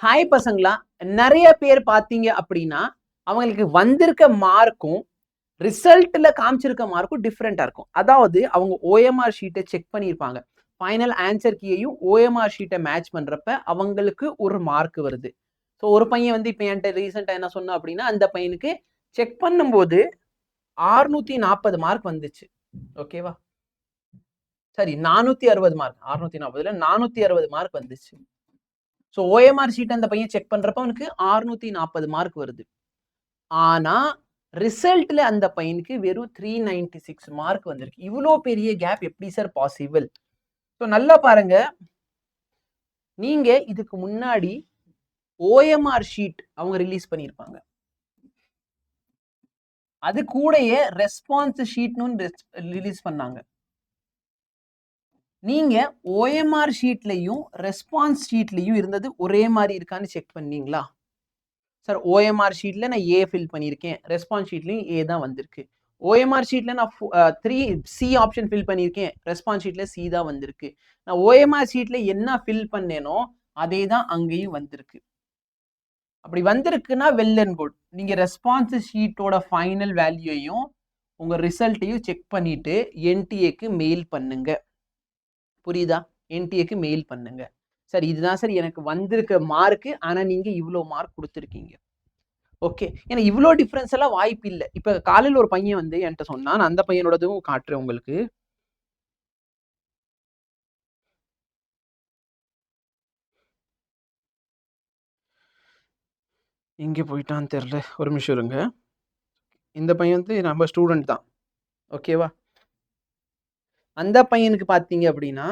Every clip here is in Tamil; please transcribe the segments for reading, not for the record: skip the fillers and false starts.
ஹாய் பசங்களா, நிறைய பேர் பார்த்தீங்க அப்படின்னா அவங்களுக்கு வந்திருக்க மார்க்கும் ரிசல்ட்ல காமிச்சிருக்க மார்க்கும் டிஃப்ரெண்டா இருக்கும். அதாவது அவங்க ஓஎம்ஆர் ஷீட்டை செக் பண்ணியிருப்பாங்க. ஃபைனல் ஆன்சர் கீயையும் ஓஎம்ஆர் ஷீட்டை மேட்ச் பண்றப்ப அவங்களுக்கு ஒரு மார்க் வருது. ஸோ ஒரு பையன் வந்து இப்போ என்கிட்ட ரீசெண்டாக என்ன சொன்னா அப்படின்னா, அந்த பையனுக்கு செக் பண்ணும்போது 640 மார்க் வந்துச்சு. ஓகேவா? சரி, 460 மார்க், 640 460 மார்க் வந்துச்சு. ஸோ ஓஎம்ஆர் ஷீட் அந்த பையன் செக் பண்றப்ப அவனுக்கு 640 மார்க் வருது. ஆனா ரிசல்ட்ல அந்த பையனுக்கு வெறும் 396 மார்க் வந்திருக்கு. இவ்வளோ பெரிய கேப் எப்படி சார் பாசிபிள்? ஸோ நல்லா பாருங்க, நீங்க இதுக்கு முன்னாடி ஓஎம்ஆர் ஷீட் அவங்க ரிலீஸ் பண்ணியிருப்பாங்க. அது கூடயே ரெஸ்பான்ஸ் ஷீட்னு ரிலீஸ் பண்ணாங்க. நீங்க ஓஎம்ஆர் ஷீட்லயும் ரெஸ்பான்ஸ் ஷீட்லயும் இருந்தது ஒரே மாதிரி இருக்கான்னு செக் பண்ணீங்களா? சார் ஓஎம்ஆர் ஷீட்ல நான் ஏ ஃபில் பண்ணியிருக்கேன், ரெஸ்பான்ஸ் ஷீட்லையும் ஏ தான் வந்திருக்கு. ஓஎம்ஆர் ஷீட்ல நான் 3C ஆப்ஷன் ஃபில் பண்ணியிருக்கேன், ரெஸ்பான்ஸ் ஷீட்ல சி தான் வந்திருக்கு. நான் ஓஎம்ஆர் ஷீட்ல என்ன ஃபில் பண்ணேனோ அதே தான் அங்கேயும் வந்திருக்கு. அப்படி வந்திருக்குன்னா வெல் அண்ட் குட். நீங்க ரெஸ்பான்ஸ் ஷீட்டோட ஃபைனல் வேல்யூயையும் உங்க ரிசல்ட்டையும் செக் பண்ணிட்டு என்டிஏக்கு மெயில் பண்ணுங்க. புரியுதா? என்டிஏக்கு மெயில் பண்ணுங்க. சார் இதுதான் சார் எனக்கு வந்திருக்க மார்க்கு, ஆனா நீங்க இவ்வளோ மார்க் கொடுத்துருக்கீங்க. ஓகே, ஏன்னா இவ்வளோ டிஃப்ரென்ஸ் எல்லாம் வாய்ப்பு இல்லை. இப்போ காலையில் ஒரு பையன் வந்து என்கிட்ட சொன்னான், அந்த பையனோடதும் காட்டுறேன் உங்களுக்கு. எங்கே போயிட்டான்னு தெரியல, ஒரு நிமிஷம் இருங்க. இந்த பையன் வந்து நம்ம ஸ்டூடெண்ட் தான், ஓகேவா? அந்த பையனுக்கு பார்த்தீங்க அப்படின்னா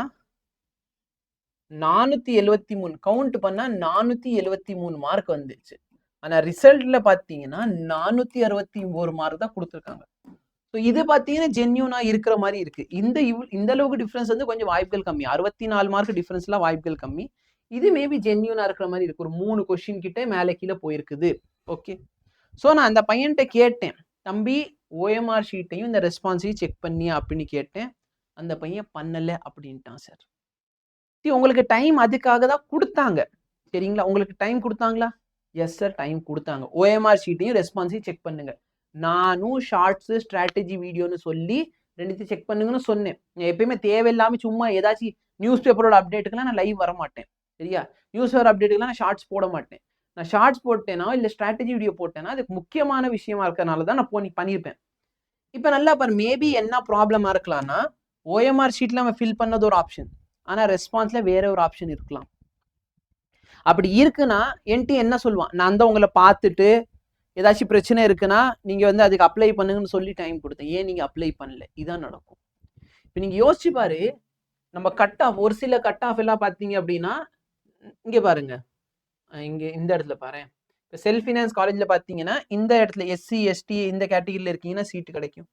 473 கவுண்ட் பண்ணா 473 மார்க் வந்துச்சு. ஆனா ரிசல்ட்ல பார்த்தீங்கன்னா 461 மார்க் தான் கொடுத்துருக்காங்க. ஸோ இது பார்த்தீங்கன்னா ஜென்யூனா இருக்கிற மாதிரி இருக்கு. இந்த அளவுக்கு டிஃப்ரென்ஸ் வந்து கொஞ்சம் வாய்ப்புகள் கம்மி. 64 மார்க் டிஃப்ரென்ஸ்லாம் வாய்ப்புகள் கம்மி. இது மேபி ஜென்யூனா இருக்கிற மாதிரி இருக்கு. ஒரு 3 கொஸ்டின் கிட்ட மேலே கீழே போயிருக்குது. ஓகே, ஸோ நான் அந்த பையன்கிட்ட கேட்டேன், தம்பி ஓஎம்ஆர் ஷீட்டையும் இந்த ரெஸ்பான்ஸையும் செக் பண்ணியா அப்படின்னு கேட்டேன். அந்த பையன் பண்ணல அப்படின்ட்டான் சார். உங்களுக்கு டைம் அதுக்காக தான் கொடுத்தாங்க, சரிங்களா? உங்களுக்கு டைம் கொடுத்தாங்களா? எஸ் சார், டைம் கொடுத்தாங்க. ஓஎம்ஆர் ஷீட்டையும் ரெஸ்பான்ஸையும் செக் பண்ணுங்க. நானும் ஷார்ட்ஸ் ஸ்ட்ராட்டஜி வீடியோன்னு சொல்லி ரெண்டுத்தையும் செக் பண்ணுங்கன்னு சொன்னேன். எப்பயுமே தேவையில்லாம சும்மா ஏதாச்சும் நியூஸ் பேப்பரோட அப்டேட்டுக்கெல்லாம் நான் லைவ் வர மாட்டேன், சரியா? நியூஸ் பேப்பர் அப்டேட்டுக்கெல்லாம் நான் ஷார்ட்ஸ் போட மாட்டேன். நான் ஷார்ட்ஸ் போட்டேனா இல்லை ஸ்ட்ராட்டஜி வீடியோ போட்டேன்னா அதுக்கு முக்கியமான விஷயமா இருக்கிறனால தான் நான் பண்ணியிருப்பேன். இப்போ நல்லா பாரு, மேபி என்ன ப்ராப்ளமா இருக்கலாம்னா ஓஎம்ஆர் ஷீட்ல அவன் ஃபில் பண்ணது ஒரு ஆப்ஷன், ஆனா ரெஸ்பான்ஸ்ல வேற ஒரு ஆப்ஷன் இருக்கலாம். அப்படி இருக்குன்னா என்டி என்ன சொல்லுவான், நான் தான் உங்களை பார்த்துட்டு ஏதாச்சும் பிரச்சனை இருக்குன்னா நீங்க வந்து அதுக்கு அப்ளை பண்ணுங்கன்னு சொல்லி டைம் கொடுத்தேன், ஏன் நீங்க அப்ளை பண்ணல? இதான் நடக்கும். இப்போ நீங்க யோசிச்சு பாரு, நம்ம கட் ஆஃப், ஒரு சில கட் ஆஃப் எல்லாம் பார்த்தீங்க அப்படின்னா இங்க பாருங்க, இங்க இந்த இடத்துல பாரு. இப்போ செல்ஃப் ஃபினான்ஸ் காலேஜ்ல பார்த்தீங்கன்னா இந்த இடத்துல எஸ்சி எஸ்டி இந்த கேட்டகிரியில் இருக்கீங்கன்னா சீட்டு கிடைக்கும்.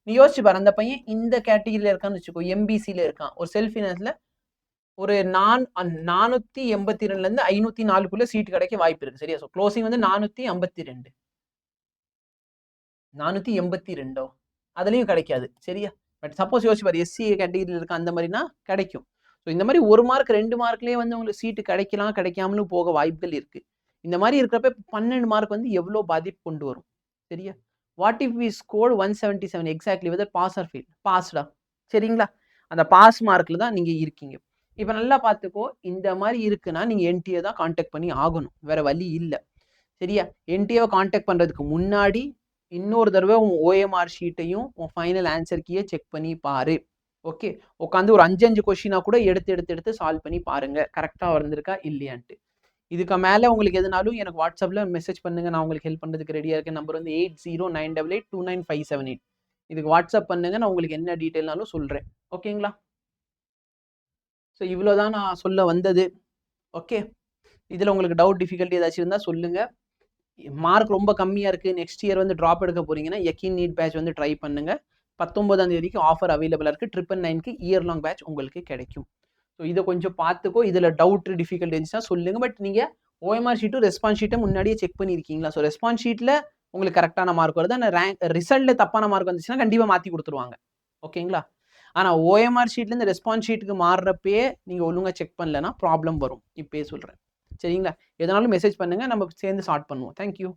நீ யோசிச்சு பாரு, அந்த பையன் இந்த கேட்டகிரியில் இருக்கான்னு வச்சுக்கோ, எம்பிசியில் இருக்கான், ஒரு செல்ஃப் ஃபினான்ஸ்ல ஒரு 482லேருந்து 504க்குள்ள சீட்டு கிடைக்க வாய்ப்பு இருக்கு, சரியா? ஸோ க்ளோசிங் வந்து 482, 482 அதுலயும் கிடைக்காது, சரியா? பட் சப்போஸ் யோசிச்சு பாரு, எஸ்சி கேட்டகிரியில் இருக்க அந்த மாதிரினா கிடைக்கும். ஸோ இந்த மாதிரி 1 மார்க் 2 மார்க்லேயே வந்து உங்களுக்கு சீட்டு கிடைக்கலாம், கிடைக்காமலும் போக வாய்ப்புகள் இருக்கு. இந்த மாதிரி இருக்கிறப்ப 12 மார்க் வந்து எவ்வளோ பாதிப்பு கொண்டு வரும், சரியா? What if we score 177 exactly whether pass or fail? பாஸ்டா, சரிங்களா? அந்த பாஸ் மார்க்ல தான் நீங்க இருக்கீங்க. இப்போ நல்லா பார்த்துக்கோ, இந்த மாதிரி இருக்குன்னா நீங்க என்டிஏ தான் கான்டாக்ட் பண்ணி ஆகணும், வேற வழி இல்லை, சரியா? என்டிஏவை கான்டாக்ட் பண்றதுக்கு முன்னாடி இன்னொரு தடவை உன் ஓஎம்ஆர் ஷீட்டையும் உன் ஃபைனல் ஆன்சர் கீயை செக் பண்ணி பாரு. ஓகே, உட்காந்து ஒரு 5 கொஸ்டினா கூட எடுத்து சால்வ் பண்ணி பாருங்க, கரெக்டாக வந்திருக்கா இல்லையான்ட்டு. இதுக்கு மேலே உங்களுக்கு எதுனாலும் எனக்கு வாட்ஸ்அப்பில் மெசேஜ் பண்ணுங்க, நான் உங்களுக்கு ஹெல்ப் பண்ணுறதுக்கு ரெடியாக இருக்கேன். நம்பர் வந்து 8098829578. இதுக்கு வாட்ஸ்அப் பண்ணுங்க, நான் உங்களுக்கு என்ன டீட்டெயில்னாலும் சொல்கிறேன், ஓகேங்களா? ஸோ இவ்வளோதான் நான் சொல்ல வந்தது. ஓகே, இதில் உங்களுக்கு டவுட் டிஃபிகல்ட்டி ஏதாச்சும் இருந்தால் சொல்லுங்கள். மார்க் ரொம்ப கம்மியாக இருக்குது, நெக்ஸ்ட் இயர் வந்து ட்ராப் எடுக்க போகிறீங்கன்னா யக்கீன் நீட் பேட்ச் வந்து ட்ரை பண்ணுங்கள். 19ஆம் தேதிக்கு ஆஃபர் அவைலபிளாக இருக்குது. 999க்கு இயர் லாங் பேட்ச் உங்களுக்கு கிடைக்கும். ஸோ இதை கொஞ்சம் பார்த்துக்கோ. இதில் டவுட் டிஃபிகல்ட் இருந்துச்சுன்னா சொல்லுங்கள். பட் நீங்கள் ஓஎம்ஆர் ஷீட்டும் ரெஸ்பான்ஸ் ஷீட்டை முன்னாடியே செக் பண்ணியிருக்கீங்களா? ஸோ ரெஸ்பான்ஸ் ஷீட்டில் உங்களுக்கு கரெக்டான மார்க் வருது, ஆனால் ரிசல்ட்டில் தப்பான மார்க் வந்துச்சுன்னா கண்டிப்பாக மாற்றி கொடுத்துருவாங்க, ஓகேங்களா? ஆனால் ஓஎம்ஆர் ஷீட்லேருந்து ரெஸ்பான்ஸ் ஷீட்டுக்கு மாறுறப்பே நீங்கள் ஒழுங்காக செக் பண்ணலன்னா ப்ராப்ளம் வரும், இப்பயே சொல்கிறேன். சரிங்களா? எதனாலும் மெசேஜ் பண்ணுங்க. நம்ம சேர்ந்து சார்ட் பண்ணுவோம். Thank you.